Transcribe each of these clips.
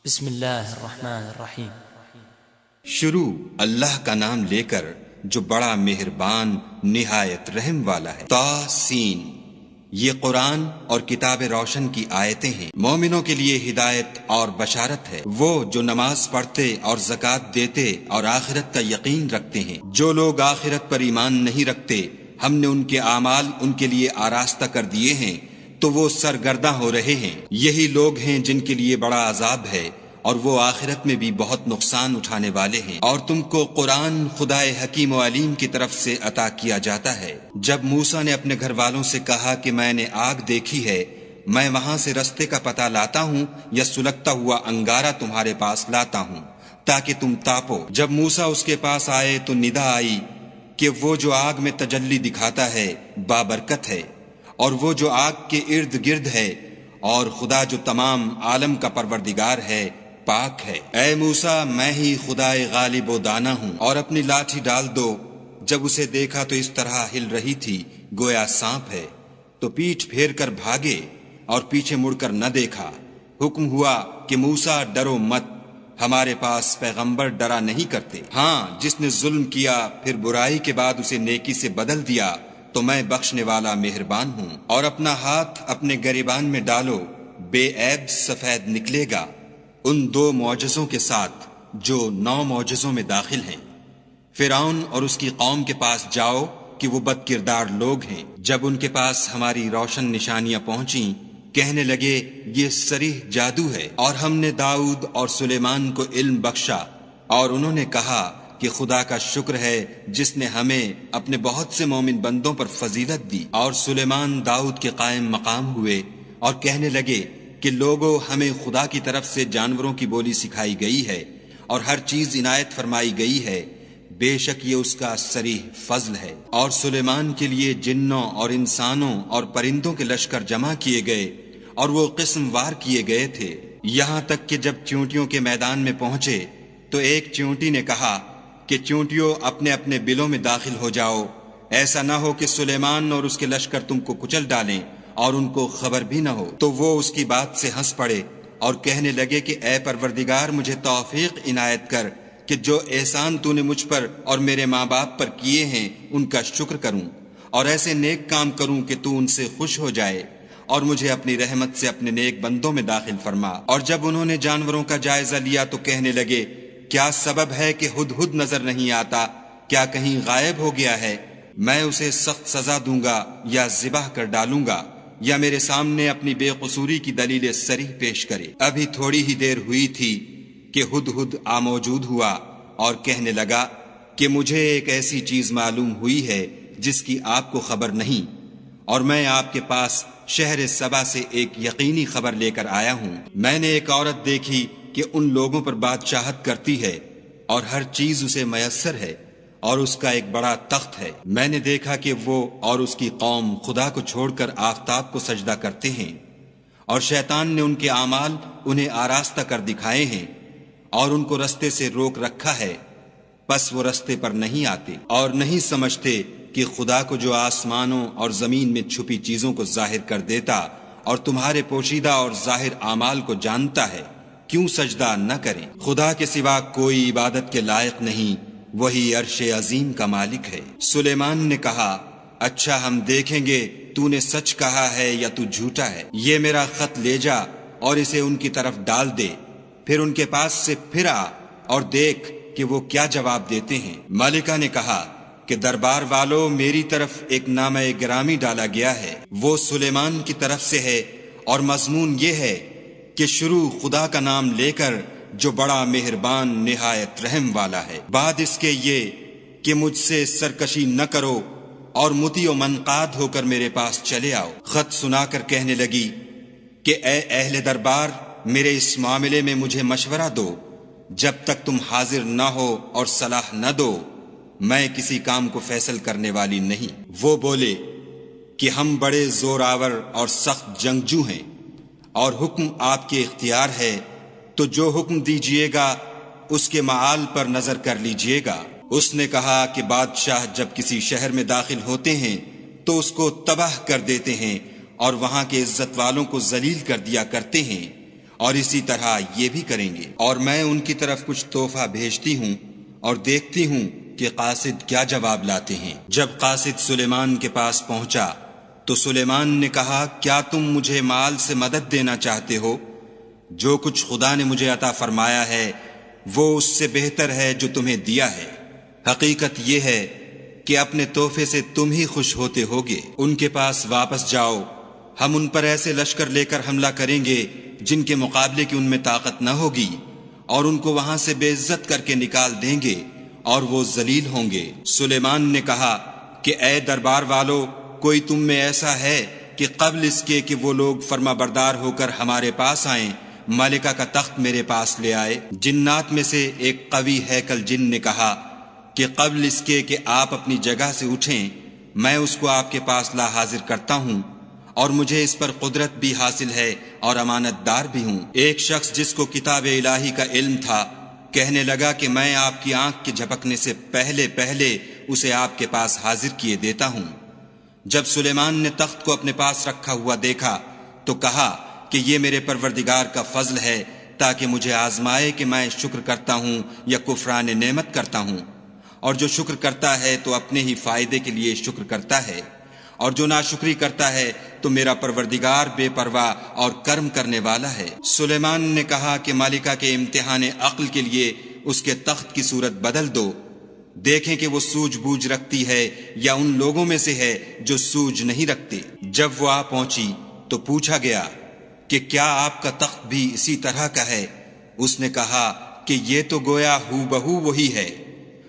بسم اللہ الرحمن الرحیم۔ شروع اللہ کا نام لے کر جو بڑا مہربان نہایت رحم والا ہے۔ طاسین، یہ قرآن اور کتاب روشن کی آیتیں ہیں، مومنوں کے لیے ہدایت اور بشارت ہے۔ وہ جو نماز پڑھتے اور زکوٰۃ دیتے اور آخرت کا یقین رکھتے ہیں۔ جو لوگ آخرت پر ایمان نہیں رکھتے، ہم نے ان کے اعمال ان کے لیے آراستہ کر دیے ہیں تو وہ سرگرداں ہو رہے ہیں۔ یہی لوگ ہیں جن کے لیے بڑا عذاب ہے اور وہ آخرت میں بھی بہت نقصان اٹھانے والے ہیں۔ اور تم کو قرآن خدائے حکیم و علیم کی طرف سے عطا کیا جاتا ہے۔ جب موسیٰ نے اپنے گھر والوں سے کہا کہ میں نے آگ دیکھی ہے، میں وہاں سے رستے کا پتہ لاتا ہوں یا سلگتا ہوا انگارہ تمہارے پاس لاتا ہوں تاکہ تم تاپو۔ جب موسیٰ اس کے پاس آئے تو ندا آئی کہ وہ جو آگ میں تجلی دکھاتا ہے بابرکت ہے، اور وہ جو آگ کے ارد گرد ہے، اور خدا جو تمام عالم کا پروردگار ہے پاک ہے۔ اے موسیٰ، میں ہی خدائے غالب و دانا ہوں، اور اپنی لاٹھی ڈال دو۔ جب اسے دیکھا تو اس طرح ہل رہی تھی گویا سانپ ہے، تو پیٹھ پھیر کر بھاگے اور پیچھے مڑ کر نہ دیکھا۔ حکم ہوا کہ موسیٰ ڈرو مت، ہمارے پاس پیغمبر ڈرا نہیں کرتے۔ ہاں، جس نے ظلم کیا پھر برائی کے بعد اسے نیکی سے بدل دیا تو میں بخشنے والا مہربان ہوں۔ اور اپنا ہاتھ اپنے گریبان میں ڈالو، بے عیب سفید نکلے گا، ان 2 معجزوں کے ساتھ جو 9 معجزوں میں داخل ہیں۔ فرعون اور اس کی قوم کے پاس جاؤ کہ وہ بد کردار لوگ ہیں۔ جب ان کے پاس ہماری روشن نشانیاں پہنچیں، کہنے لگے یہ صریح جادو ہے۔ اور ہم نے داؤد اور سلیمان کو علم بخشا، اور انہوں نے کہا کہ خدا کا شکر ہے جس نے ہمیں اپنے بہت سے مومن بندوں پر فضیلت دی۔ اور سلیمان داؤد کے قائم مقام ہوئے اور کہنے لگے کہ لوگوں، ہمیں خدا کی طرف سے جانوروں کی بولی سکھائی گئی ہے اور ہر چیز عنایت فرمائی گئی ہے، بے شک یہ اس کا صریح فضل ہے۔ اور سلیمان کے لیے جنوں اور انسانوں اور پرندوں کے لشکر جمع کیے گئے اور وہ قسم وار کیے گئے تھے، یہاں تک کہ جب چونٹیوں کے میدان میں پہنچے تو ایک چونٹی نے کہا کہ چونٹیوں اپنے اپنے بلوں میں داخل ہو جاؤ، ایسا نہ ہو کہ سلیمان اور اس کے لشکر تم کو کچل ڈالیں اور ان کو خبر بھی نہ ہو۔ تو وہ اس کی بات سے ہنس پڑے اور کہنے لگے کہ اے پروردگار، مجھے توفیق عنایت کر کہ جو احسان تو نے مجھ پر اور میرے ماں باپ پر کیے ہیں ان کا شکر کروں، اور ایسے نیک کام کروں کہ تو ان سے خوش ہو جائے، اور مجھے اپنی رحمت سے اپنے نیک بندوں میں داخل فرما۔ اور جب انہوں نے جانوروں کا جائزہ لیا تو کہنے لگے کیا سبب ہے کہ ہدہد نظر نہیں آتا؟ کیا کہیں غائب ہو گیا ہے؟ میں اسے سخت سزا دوں گا یا ذبح کر ڈالوں گا، یا میرے سامنے اپنی بے قصوری کی دلیل صریح پیش کرے۔ ابھی تھوڑی ہی دیر ہوئی تھی کہ ہدہد موجود ہوا اور کہنے لگا کہ مجھے ایک ایسی چیز معلوم ہوئی ہے جس کی آپ کو خبر نہیں، اور میں آپ کے پاس شہر سبا سے ایک یقینی خبر لے کر آیا ہوں۔ میں نے ایک عورت دیکھی کہ ان لوگوں پر بادشاہت کرتی ہے اور ہر چیز اسے میسر ہے، اور اس کا ایک بڑا تخت ہے۔ میں نے دیکھا کہ وہ اور اس کی قوم خدا کو چھوڑ کر آفتاب کو سجدہ کرتے ہیں، اور شیطان نے ان کے اعمال انہیں آراستہ کر دکھائے ہیں اور ان کو رستے سے روک رکھا ہے، پس وہ رستے پر نہیں آتے اور نہیں سمجھتے کہ خدا کو جو آسمانوں اور زمین میں چھپی چیزوں کو ظاہر کر دیتا اور تمہارے پوشیدہ اور ظاہر اعمال کو جانتا ہے، کیوں سجدہ نہ کریں؟ خدا کے سوا کوئی عبادت کے لائق نہیں، وہی عرش عظیم کا مالک ہے۔ سلیمان نے کہا اچھا، ہم دیکھیں گے تو نے سچ کہا ہے یا تو جھوٹا ہے۔ یہ میرا خط لے جا اور اسے ان کی طرف ڈال دے، پھر ان کے پاس سے پھر آ اور دیکھ کہ وہ کیا جواب دیتے ہیں۔ ملکہ نے کہا کہ دربار والو، میری طرف ایک نامہ گرامی ڈالا گیا ہے، وہ سلیمان کی طرف سے ہے، اور مضمون یہ ہے کہ شروع خدا کا نام لے کر جو بڑا مہربان نہایت رحم والا ہے۔ بعد اس کے یہ کہ مجھ سے سرکشی نہ کرو اور مطیع و منقاد ہو کر میرے پاس چلے آؤ۔ خط سنا کر کہنے لگی کہ اے اہل دربار، میرے اس معاملے میں مجھے مشورہ دو، جب تک تم حاضر نہ ہو اور صلاح نہ دو میں کسی کام کو فیصل کرنے والی نہیں۔ وہ بولے کہ ہم بڑے زور آور اور سخت جنگجو ہیں، اور حکم آپ کے اختیار ہے، تو جو حکم دیجئے گا اس کے معال پر نظر کر لیجئے گا۔ اس نے کہا کہ بادشاہ جب کسی شہر میں داخل ہوتے ہیں تو اس کو تباہ کر دیتے ہیں اور وہاں کے عزت والوں کو ذلیل کر دیا کرتے ہیں، اور اسی طرح یہ بھی کریں گے۔ اور میں ان کی طرف کچھ تحفہ بھیجتی ہوں اور دیکھتی ہوں کہ قاصد کیا جواب لاتے ہیں۔ جب قاصد سلیمان کے پاس پہنچا تو سلیمان نے کہا، کیا تم مجھے مال سے مدد دینا چاہتے ہو؟ جو کچھ خدا نے مجھے عطا فرمایا ہے وہ اس سے بہتر ہے جو تمہیں دیا ہے۔ حقیقت یہ ہے کہ اپنے تحفے سے تم ہی خوش ہوتے ہوگے۔ ان کے پاس واپس جاؤ، ہم ان پر ایسے لشکر لے کر حملہ کریں گے جن کے مقابلے کی ان میں طاقت نہ ہوگی، اور ان کو وہاں سے بے عزت کر کے نکال دیں گے اور وہ ذلیل ہوں گے۔ سلیمان نے کہا کہ اے دربار والو، کوئی تم میں ایسا ہے کہ قبل اس کے کہ وہ لوگ فرما بردار ہو کر ہمارے پاس آئیں ملکہ کا تخت میرے پاس لے آئے؟ جنات میں سے ایک قوی ہیکل جن نے کہا کہ قبل اس کے کہ آپ اپنی جگہ سے اٹھیں میں اس کو آپ کے پاس لا حاضر کرتا ہوں، اور مجھے اس پر قدرت بھی حاصل ہے اور امانت دار بھی ہوں۔ ایک شخص جس کو کتاب الہی کا علم تھا کہنے لگا کہ میں آپ کی آنکھ کے جھپکنے سے پہلے اسے آپ کے پاس حاضر کیے دیتا ہوں۔ جب سلیمان نے تخت کو اپنے پاس رکھا ہوا دیکھا تو کہا کہ یہ میرے پروردگار کا فضل ہے تاکہ مجھے آزمائے کہ میں شکر کرتا ہوں یا کفران نعمت کرتا ہوں، اور جو شکر کرتا ہے تو اپنے ہی فائدے کے لیے شکر کرتا ہے، اور جو ناشکری کرتا ہے تو میرا پروردگار بے پرواہ اور کرم کرنے والا ہے۔ سلیمان نے کہا کہ مالکہ کے امتحان عقل کے لیے اس کے تخت کی صورت بدل دو، دیکھیں کہ وہ سوجھ بوجھ رکھتی ہے یا ان لوگوں میں سے ہے جو سوجھ نہیں رکھتے۔ جب وہ آ پہنچی تو پوچھا گیا کہ کیا آپ کا تخت بھی اسی طرح کا ہے؟ اس نے کہا کہ یہ تو گویا ہو بہو وہی ہے،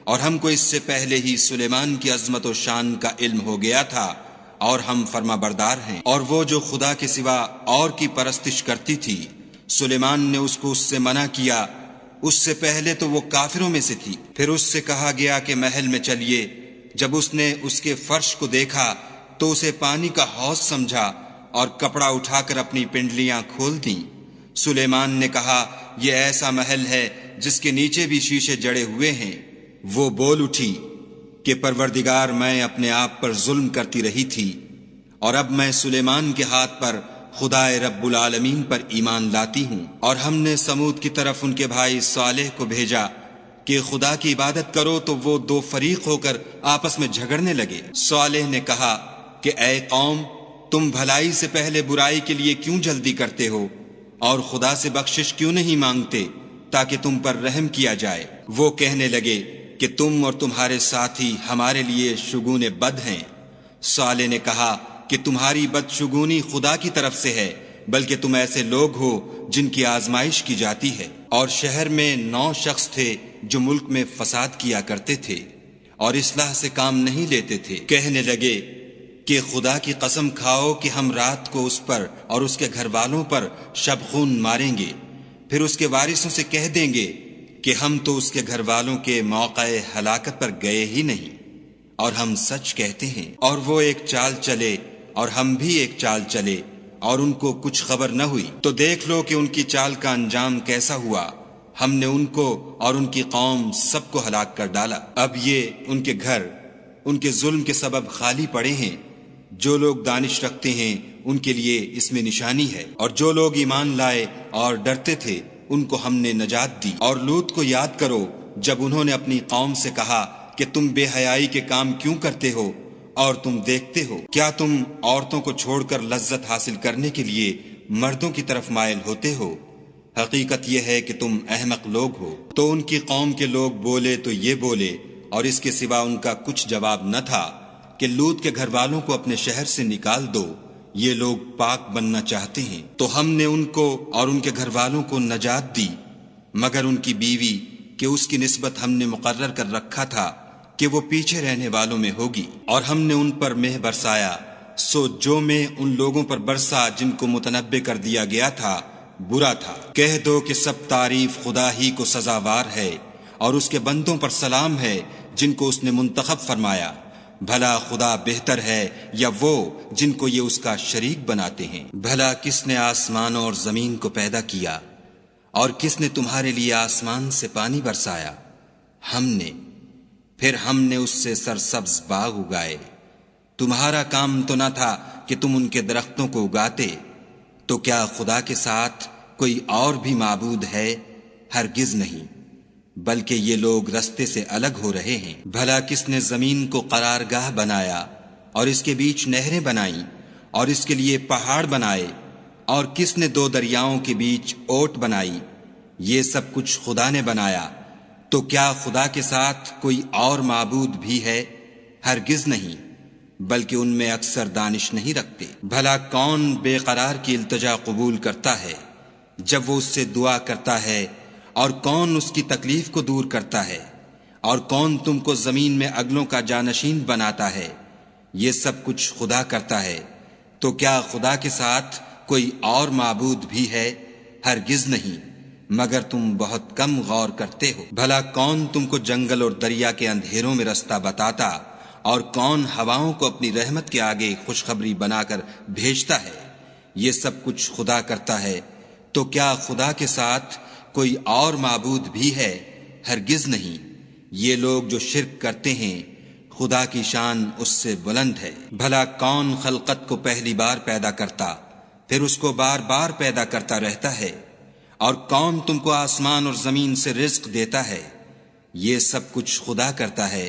اور ہم کو اس سے پہلے ہی سلیمان کی عظمت و شان کا علم ہو گیا تھا، اور ہم فرما بردار ہیں۔ اور وہ جو خدا کے سوا اور کی پرستش کرتی تھی، سلیمان نے اس کو اس سے منع کیا، اس سے پہلے تو وہ کافروں میں سے تھی۔ پھر اس سے کہا گیا کہ محل میں چلیے۔ جب اس نے اس کے فرش کو دیکھا تو اسے پانی کا حوض سمجھا اور کپڑا اٹھا کر اپنی پنڈلیاں کھول دیں۔ سلیمان نے کہا یہ ایسا محل ہے جس کے نیچے بھی شیشے جڑے ہوئے ہیں۔ وہ بول اٹھی کہ پروردگار، میں اپنے آپ پر ظلم کرتی رہی تھی، اور اب میں سلیمان کے ہاتھ پر خدائے رب العالمین پر ایمان لاتی ہوں۔ اور ہم نے سمود کی طرف ان کے بھائی صالح کو بھیجا کہ خدا کی عبادت کرو، تو وہ دو فریق ہو کر آپس میں جھگڑنے لگے۔ صالح نے کہا کہ اے قوم، تم بھلائی سے پہلے برائی کے لیے کیوں جلدی کرتے ہو، اور خدا سے بخشش کیوں نہیں مانگتے تاکہ تم پر رحم کیا جائے؟ وہ کہنے لگے کہ تم اور تمہارے ساتھی ہمارے لیے شگون بد ہیں۔ صالح نے کہا کہ تمہاری بدشگونی خدا کی طرف سے ہے، بلکہ تم ایسے لوگ ہو جن کی آزمائش کی جاتی ہے۔ اور شہر میں 9 شخص تھے جو ملک میں فساد کیا کرتے تھے اور اصلاح سے کام نہیں لیتے تھے۔ کہنے لگے کہ خدا کی قسم کھاؤ کہ ہم رات کو اس پر اور اس کے گھر والوں پر شبخون ماریں گے، پھر اس کے وارثوں سے کہہ دیں گے کہ ہم تو اس کے گھر والوں کے موقع ہلاکت پر گئے ہی نہیں، اور ہم سچ کہتے ہیں۔ اور وہ ایک چال چلے اور ہم بھی ایک چال چلے، اور ان کو کچھ خبر نہ ہوئی۔ تو دیکھ لو کہ ان کی چال کا انجام کیسا ہوا، ہم نے ان کو اور ان کی قوم سب کو ہلاک کر ڈالا۔ اب یہ ان کے گھر ان کے ظلم کے سبب خالی پڑے ہیں۔ جو لوگ دانش رکھتے ہیں ان کے لیے اس میں نشانی ہے، اور جو لوگ ایمان لائے اور ڈرتے تھے ان کو ہم نے نجات دی۔ اور لوط کو یاد کرو جب انہوں نے اپنی قوم سے کہا کہ تم بے حیائی کے کام کیوں کرتے ہو، اور تم دیکھتے ہو کیا تم عورتوں کو چھوڑ کر لذت حاصل کرنے کے لیے مردوں کی طرف مائل ہوتے ہو؟ حقیقت یہ ہے کہ تم احمق لوگ ہو۔ تو ان کی قوم کے لوگ بولے تو یہ بولے، اور اس کے سوا ان کا کچھ جواب نہ تھا کہ لوط کے گھر والوں کو اپنے شہر سے نکال دو، یہ لوگ پاک بننا چاہتے ہیں۔ تو ہم نے ان کو اور ان کے گھر والوں کو نجات دی، مگر ان کی بیوی کہ اس کی نسبت ہم نے مقرر کر رکھا تھا کہ وہ پیچھے رہنے والوں میں ہوگی۔ اور ہم نے ان پر مہ برسایا، سو جو میں ان لوگوں پر برسا جن کو متنبع کر دیا گیا تھا برا تھا۔ کہہ دو کہ سب تعریف خدا ہی کو سزاوار ہے، اور اس کے بندوں پر سلام ہے جن کو اس نے منتخب فرمایا۔ بھلا خدا بہتر ہے یا وہ جن کو یہ اس کا شریک بناتے ہیں؟ بھلا کس نے آسمانوں اور زمین کو پیدا کیا، اور کس نے تمہارے لیے آسمان سے پانی برسایا؟ ہم نے، پھر ہم نے اس سے سرسبز باغ اگائے۔ تمہارا کام تو نہ تھا کہ تم ان کے درختوں کو اگاتے، تو کیا خدا کے ساتھ کوئی اور بھی معبود ہے؟ ہرگز نہیں، بلکہ یہ لوگ رستے سے الگ ہو رہے ہیں۔ بھلا کس نے زمین کو قرارگاہ بنایا اور اس کے بیچ نہریں بنائیں اور اس کے لیے پہاڑ بنائے، اور کس نے 2 دریاؤں کے بیچ اوٹ بنائی؟ یہ سب کچھ خدا نے بنایا، تو کیا خدا کے ساتھ کوئی اور معبود بھی ہے؟ ہرگز نہیں، بلکہ ان میں اکثر دانش نہیں رکھتے۔ بھلا کون بے قرار کی التجا قبول کرتا ہے جب وہ اس سے دعا کرتا ہے، اور کون اس کی تکلیف کو دور کرتا ہے، اور کون تم کو زمین میں اگلوں کا جانشین بناتا ہے؟ یہ سب کچھ خدا کرتا ہے، تو کیا خدا کے ساتھ کوئی اور معبود بھی ہے؟ ہرگز نہیں، مگر تم بہت کم غور کرتے ہو۔ بھلا کون تم کو جنگل اور دریا کے اندھیروں میں رستہ بتاتا، اور کون ہواؤں کو اپنی رحمت کے آگے خوشخبری بنا کر بھیجتا ہے؟ یہ سب کچھ خدا کرتا ہے، تو کیا خدا کے ساتھ کوئی اور معبود بھی ہے؟ ہرگز نہیں۔ یہ لوگ جو شرک کرتے ہیں، خدا کی شان اس سے بلند ہے۔ بھلا کون خلقت کو پہلی بار پیدا کرتا، پھر اس کو بار بار پیدا کرتا رہتا ہے؟ اور کون تم کو آسمان اور زمین سے رزق دیتا ہے؟ یہ سب کچھ خدا کرتا ہے،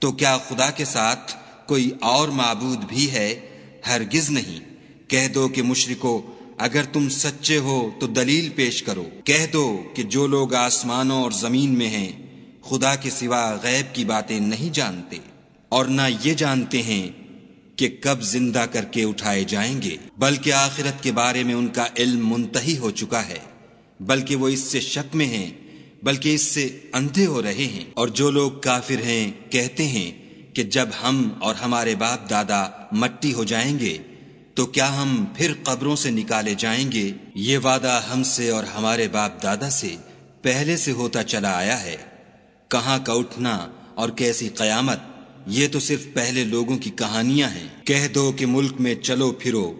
تو کیا خدا کے ساتھ کوئی اور معبود بھی ہے؟ ہرگز نہیں۔ کہہ دو کہ مشرکو، اگر تم سچے ہو تو دلیل پیش کرو۔ کہہ دو کہ جو لوگ آسمانوں اور زمین میں ہیں خدا کے سوا غیب کی باتیں نہیں جانتے، اور نہ یہ جانتے ہیں کہ کب زندہ کر کے اٹھائے جائیں گے، بلکہ آخرت کے بارے میں ان کا علم منتہی ہو چکا ہے، بلکہ وہ اس سے شک میں ہیں، بلکہ اس سے اندھے ہو رہے ہیں۔ اور جو لوگ کافر ہیں کہتے ہیں کہ جب ہم اور ہمارے باپ دادا مٹی ہو جائیں گے تو کیا ہم پھر قبروں سے نکالے جائیں گے؟ یہ وعدہ ہم سے اور ہمارے باپ دادا سے پہلے سے ہوتا چلا آیا ہے۔ کہاں کا اٹھنا اور کیسی قیامت، یہ تو صرف پہلے لوگوں کی کہانیاں ہیں۔ کہہ دو کہ ملک میں چلو پھرو،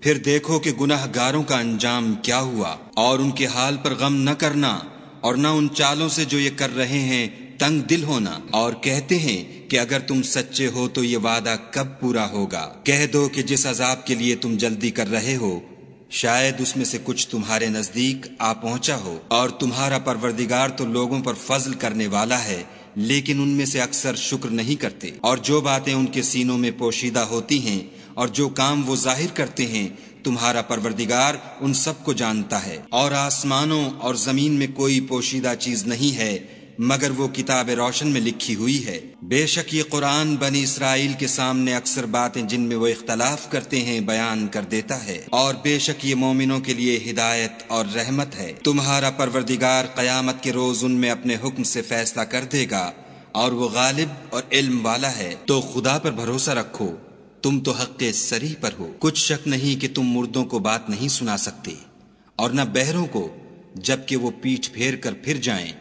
پھر دیکھو کہ گناہ گاروں کا انجام کیا ہوا، اور ان کے حال پر غم نہ کرنا، اور نہ ان چالوں سے جو یہ کر رہے ہیں تنگ دل ہونا، اور کہتے ہیں کہ اگر تم سچے ہو تو یہ وعدہ کب پورا ہوگا؟ کہہ دو کہ جس عذاب کے لیے تم جلدی کر رہے ہو شاید اس میں سے کچھ تمہارے نزدیک آ پہنچا ہو، اور تمہارا پروردگار تو لوگوں پر فضل کرنے والا ہے، لیکن ان میں سے اکثر شکر نہیں کرتے۔ اور جو باتیں ان کے سینوں میں پوشیدہ ہوتی ہیں اور جو کام وہ ظاہر کرتے ہیں، تمہارا پروردگار ان سب کو جانتا ہے۔ اور آسمانوں اور زمین میں کوئی پوشیدہ چیز نہیں ہے مگر وہ کتاب روشن میں لکھی ہوئی ہے۔ بے شک یہ قرآن بنی اسرائیل کے سامنے اکثر باتیں جن میں وہ اختلاف کرتے ہیں بیان کر دیتا ہے، اور بے شک یہ مومنوں کے لیے ہدایت اور رحمت ہے۔ تمہارا پروردگار قیامت کے روز ان میں اپنے حکم سے فیصلہ کر دے گا، اور وہ غالب اور علم والا ہے۔ تو خدا پر بھروسہ رکھو، تم تو حق صریح پر ہو۔ کچھ شک نہیں کہ تم مردوں کو بات نہیں سنا سکتے، اور نہ بہروں کو جبکہ وہ پیٹھ پھیر کر پھر جائیں۔